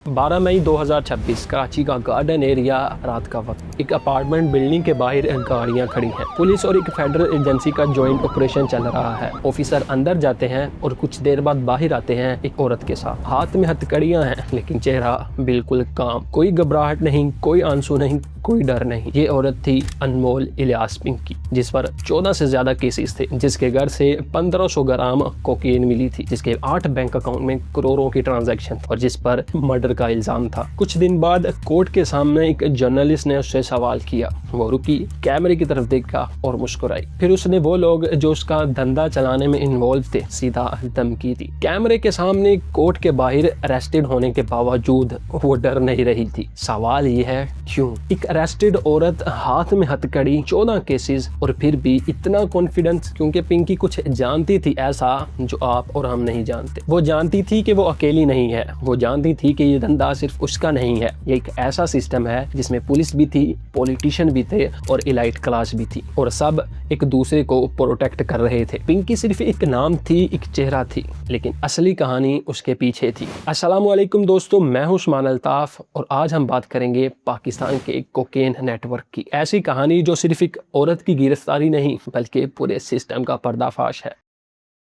12 मई 2026 कराची का garden area, रात का वक्त। एक अपार्टमेंट बिल्डिंग के बाहर गाड़ियां खड़ी हैं। पुलिस और एक फेडरल एजेंसी का जॉइंट ऑपरेशन चल रहा है। ऑफिसर अंदर जाते हैं और कुछ देर बाद बाहर आते हैं एक औरत के साथ। हाथ में हथकड़ियां हैं लेकिन चेहरा बिल्कुल काम। कोई घबराहट नहीं, कोई आंसू नहीं, कोई डर नहीं। ये औरत थी अनमोल इलियास पिंकी, जिस पर 14 से ज्यादा केसेस थे, जिसके घर से 1500 ग्राम कोकीन मिली थी, जिसके 8 बैंक अकाउंट में करोड़ों की ट्रांजैक्शन और जिस पर मर्डर का इल्जाम था। कुछ दिन बाद कोर्ट के सामने एक जर्नलिस्ट ने उससे सवाल किया। वो रुकी, कैमरे की तरफ देखा और मुस्कुराई। फिर उसने वो लोग जो उसका धंधा चलाने में इन्वॉल्व थे सीधा धमकी दी। कैमरे के सामने कोर्ट के बाहर अरेस्टेड होने के बावजूद वो डर नहीं रही थी। सवाल ये है क्यों? एक अरेस्टेड औरत, हाथ में हथकड़ी, 14 केसेस और फिर भी इतना कॉन्फिडेंस। क्योंकि पिंकी कुछ जानती थी ऐसा जो आप और हम नहीं जानते। वो जानती थी कि वो अकेली नहीं है। वो जानती थी कि ये धंधा सिर्फ उसका नहीं है। ये एक ऐसा सिस्टम है जिसमें पुलिस भी थी, पॉलिटिशियन भी थे और एलाइट क्लास भी थी, और सब एक दूसरे को प्रोटेक्ट कर रहे थे। पिंकी सिर्फ एक नाम थी, एक चेहरा थी, लेकिन असली कहानी उसके पीछे थी। अस्सलामुअलैकुम दोस्तों, मैं हूं उस्मान अल्ताफ और आज हम बात करेंगे पाकिस्तान के एक कोकेन नेटवर्क की। ऐसी कहानी जो सिर्फ एक औरत की गिरफ्तारी नहीं बल्कि पूरे सिस्टम का पर्दाफाश है।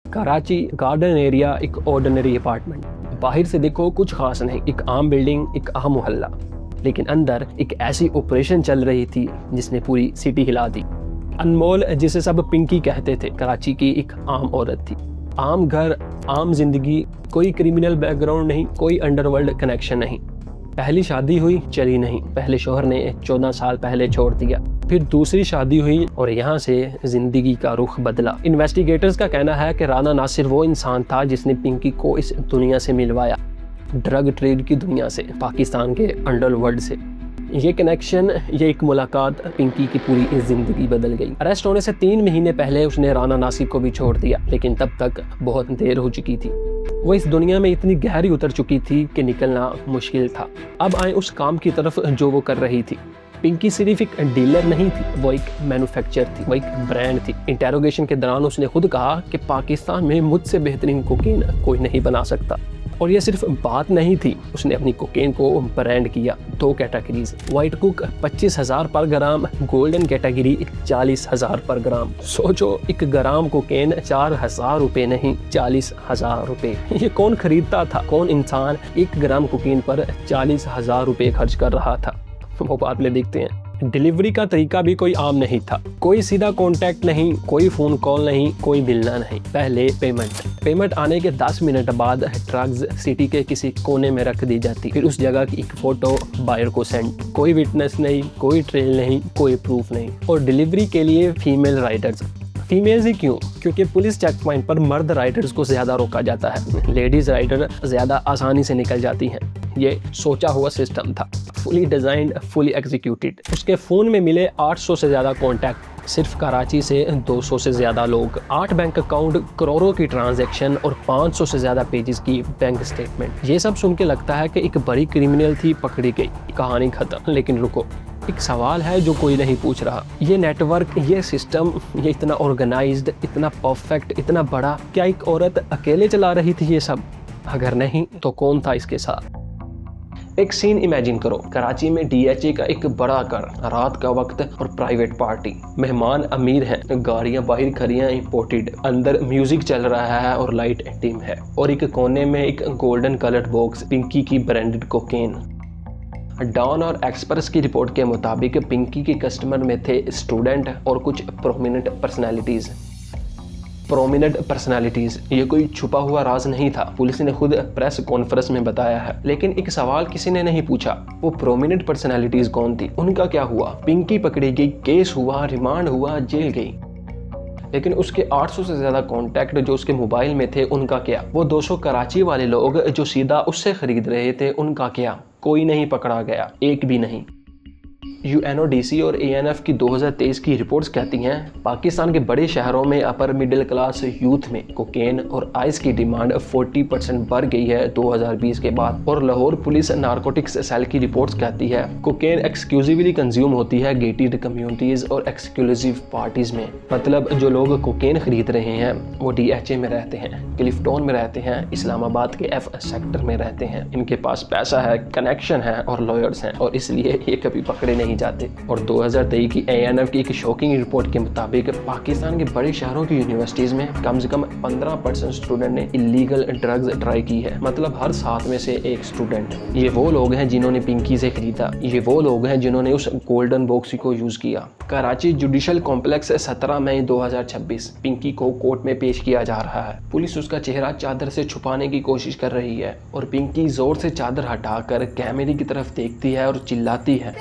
कराची गार्डन एरिया, एक ऑर्डिनरी अपार्टमेंट। बाहर से देखो कुछ खास नहीं, एक आम बिल्डिंग, एक आम मोहल्ला, लेकिन अंदर एक ऐसी ऑपरेशन चल रही थी जिसने पूरी सिटी हिला दी। अनमोल, जिसे सब पिंकी कहते थे, कराची की एक आम औरत थी। आम घर, आम जिंदगी, कोई क्रिमिनल बैकग्राउंड नहीं, कोई अंडरवर्ल्ड कनेक्शन नहीं। पहली शादी हुई, चली नहीं। पहले शौहर ने 14 साल पहले छोड़ दिया। फिर दूसरी शादी हुई और यहाँ से जिंदगी का रुख बदला। इन्वेस्टिगेटर्स का कहना है कि राना नासिर वो इंसान था जिसने पिंकी को इस दुनिया से मिलवाया, ड्रग ट्रेड की दुनिया से, पाकिस्तान के अंडरवर्ल्ड से। ये कनेक्शन, ये एक मुलाकात पिंकी की पूरी जिंदगी बदल गई। अरेस्ट होने से 3 महीने पहले उसने राना नासिर को भी छोड़ दिया, लेकिन तब तक बहुत देर हो चुकी थी। वो इस दुनिया में इतनी गहरी उतर चुकी थी कि निकलना मुश्किल था। अब आए उस काम की तरफ जो वो कर रही थी। पिंकी सिर्फ एक डीलर नहीं थी, वो एक मैन्युफैक्चरर थी, वो एक ब्रांड थी। इंटेरोगेशन के दौरान उसने खुद कहा कि पाकिस्तान में मुझसे बेहतरीन कोकेन कोई नहीं बना सकता। और ये सिर्फ बात नहीं थी, उसने अपनी कोकेन को ब्रांड किया। 2 कैटेगरीज, वाइट कुक 25,000 पर ग्राम, गोल्डन कैटेगरी 40,000 पर ग्राम। सोचो, 1 ग्राम कोकेन 4,000 रुपए नहीं, 40,000 रुपए। ये कौन खरीदता था? कौन इंसान 1 ग्राम कोकेन पर 40,000 रुपए खर्च कर रहा था? वो बात ले देखते हैं। डिलीवरी का तरीका भी कोई आम नहीं था। कोई सीधा कांटेक्ट नहीं, कोई फोन कॉल नहीं, कोई मिलना नहीं। पहले पेमेंट आने के 10 मिनट बाद ड्रग्स सिटी के किसी कोने में रख दी जाती। फिर उस जगह की एक फोटो बायर को सेंड। कोई विटनेस नहीं, कोई ट्रेल नहीं, कोई प्रूफ नहीं। और डिलीवरी के लिए फीमेल राइडर्स। फीमेल्स ही क्यों? क्योंकि पुलिस चेक पॉइंट पर मर्द राइडर्स को ज्यादा रोका जाता है, लेडीज राइडर ज्यादा आसानी से निकल जाती हैं। ये सोचा हुआ सिस्टम था, फुली डिजाइंड, फुली एग्जीक्यूटेड। उसके फोन में मिले 800 से ज्यादा कॉन्टैक्ट, सिर्फ कराची से 200 से ज्यादा लोग, 8 बैंक अकाउंट, करोड़ों की ट्रांजैक्शन और 500 से ज्यादा पेजेस की बैंक स्टेटमेंट। ये सब सुन के लगता है कि एक बड़ी क्रिमिनल थी, पकड़ी गई, कहानी खत्म। लेकिन रुको, एक सवाल है जो कोई नहीं पूछ रहा। ये नेटवर्क, ये सिस्टम, ये इतना ऑर्गेनाइज्ड, इतना परफेक्ट, इतना बड़ा, क्या एक औरत अकेले चला रही थी ये सब? अगर नहीं तो कौन था इसके साथ? एक सीन इमेजिन करो, कराची में DHA का एक बड़ा घर, रात का वक्त और प्राइवेट पार्टी। मेहमान अमीर हैं, गाड़ियां बाहर खड़ी हैं इंपोर्टेड, अंदर म्यूजिक चल रहा है और लाइट डिम है, और एक कोने में एक गोल्डन कलर्ड बॉक्स, पिंकी की ब्रांडेड कोकेन। डॉन और एक्सप्रेस की रिपोर्ट के मुताबिक पिंकी के कस्टमर में थे स्टूडेंट और कुछ प्रोमिनेंट पर्सनालिटीज। ये कोई छुपा हुआ राज नहीं था, पुलिस ने खुद प्रेस कॉन्फ्रेंस में बताया है। लेकिन एक सवाल किसी ने नहीं पूछा, वो प्रोमिनेंट पर्सनालिटीज कौन थी? उनका क्या हुआ? पिंकी पकड़ी गई, केस हुआ, रिमांड हुआ, जेल गई, लेकिन उसके 800 से ज्यादा कॉन्टैक्ट जो उसके मोबाइल में थे, उनका क्या? वो 200 कराची वाले लोग जो सीधा उससे खरीद रहे थे, उनका क्या? कोई नहीं पकड़ा गया, एक भी नहीं। UNODC और ANF की 2023 की रिपोर्ट्स कहती हैं पाकिस्तान के बड़े शहरों में अपर मिडिल क्लास यूथ में कोकेन और आइस की डिमांड 40% बढ़ गई है 2020 के बाद। और लाहौर पुलिस नारकोटिक्स सेल की रिपोर्ट्स कहती है कोकेन एक्सक्लूसिवली कंज्यूम होती है गेटेड कम्युनिटीज और एक्सक्लूसिव पार्टीज में। मतलब जो लोग कोकेन खरीद रहे हैं वो DHA में रहते हैं, क्लिफ्टन में रहते हैं, इस्लामाबाद के F सेक्टर में रहते हैं, इनके पास पैसा है, कनेक्शन है और लॉयर्स हैं, और इसलिए ये कभी पकड़े नहीं जाते। और 2023 की ANF की एक शॉकिंग रिपोर्ट के मुताबिक पाकिस्तान के बड़े शहरों की यूनिवर्सिटीज़ में कम से कम 15% स्टूडेंट ने इलीगल ड्रग्स ट्राई की है। मतलब हर 7 में से एक स्टूडेंट। ये वो लोग हैं जिन्होंने पिंकी से खरीदा, ये वो लोग हैं जिन्होंने उस गोल्डन बॉक्स को यूज़ किया। कराची जुडिशल कॉम्प्लेक्स 17 मई 2026 पिंकी को कोर्ट में पेश किया जा रहा है। पुलिस उसका चेहरा चादर से छुपाने की कोशिश कर रही है और पिंकी जोर से चादर हटाकर कैमरे की तरफ देखती है और चिल्लाती है।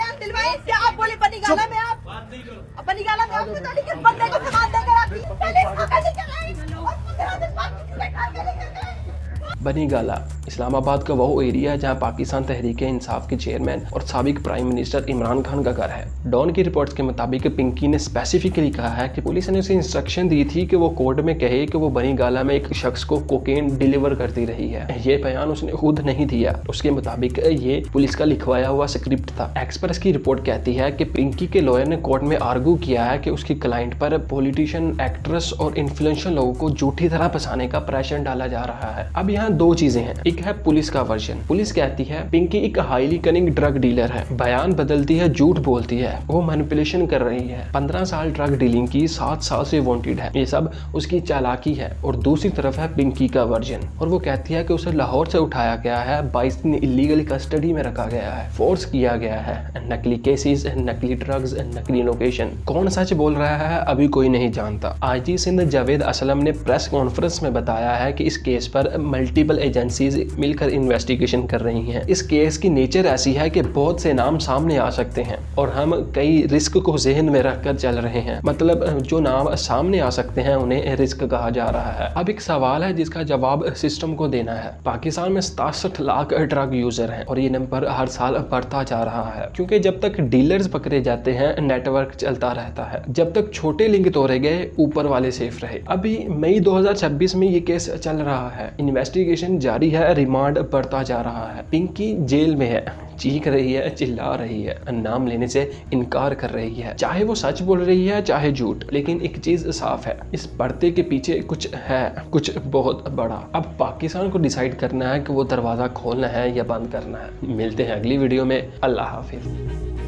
बनी गाला इस्लामाबाद का वो एरिया है जहां पाकिस्तान तहरीक इंसाफ के चेयरमैन और साबिक प्राइम मिनिस्टर इमरान खान का घर है। डॉन की रिपोर्ट्स के मुताबिक पिंकी ने स्पेसिफिकली कहा है कि पुलिस ने उसे इंस्ट्रक्शन दी थी कि वो कोर्ट में कहे कि वो बनी गाला में एक शख्स को कोकेन डिलीवर करती रही है। ये बयान उसने खुद नहीं दिया, उसके मुताबिक ये पुलिस का लिखवाया हुआ स्क्रिप्ट था। एक्सप्रेस की रिपोर्ट कहती है कि पिंकी के लॉयर ने कोर्ट में आर्गू किया है कि उसकी क्लाइंट पर पॉलिटिशियन, एक्ट्रेस और इन्फ्लुएंशियल लोगों को झूठी तरह फंसाने का प्रेशर डाला जा रहा है। अब यहाँ दो चीजें हैं। एक है पुलिस का वर्जन। पुलिस कहती है पिंकी एक हाईली कनिंग ड्रग डीलर है, बयान बदलती है, झूठ बोलती है, वो मैनिपुलेशन कर रही है, 15 साल ड्रग डीलिंग की, 7 साल से वांटेड है। ये सब उसकी चालाकी है। और दूसरी तरफ है पिंकी का वर्जन, और वो कहती है कि उसे लाहौर से उठाया गया है, 22 दिन इलीगल कस्टडी में रखा गया है, फोर्स किया गया है, नकली केसेस, नकली ड्रग्स, नकली लोकेशन। कौन सच बोल रहा है अभी कोई नहीं जानता। IG सिंध जावेद असलम ने प्रेस कॉन्फ्रेंस में बताया है कि इस केस पर मल्टीपल एजेंसीज मिलकर इन्वेस्टिगेशन कर रही हैं। इस केस की नेचर ऐसी है कि बहुत से नाम सामने आ सकते हैं और हम कई रिस्क को जहन में रखकर चल रहे हैं। मतलब जो नाम सामने आ सकते हैं उन्हें रिस्क कहा जा रहा है। अब एक सवाल है जिसका जवाब सिस्टम को देना है। पाकिस्तान में 67 लाख ड्रग यूजर हैं और ये नंबर हर साल बढ़ता जा रहा है, क्योंकि जब तक डीलर्स पकड़े जाते हैं नेटवर्क चलता रहता है। जब तक छोटे लिंक तोड़े गए ऊपर वाले सेफ रहे। अभी मई 2026 में ये केस चल रहा है, इन्वेस्टिगेशन जारी है, रिमांड बढ़ता जा रहा है। पिंकी जेल में है, चीख रही है, चिल्ला रही है, नाम लेने से इनकार कर रही है, चाहे वो सच बोल रही है चाहे झूठ। लेकिन एक चीज साफ है, इस पर्दे के पीछे कुछ है, कुछ बहुत बड़ा। अब पाकिस्तान को डिसाइड करना है कि वो दरवाजा खोलना है या बंद करना है। मिलते हैं अगली वीडियो में। अल्लाह हाफिज।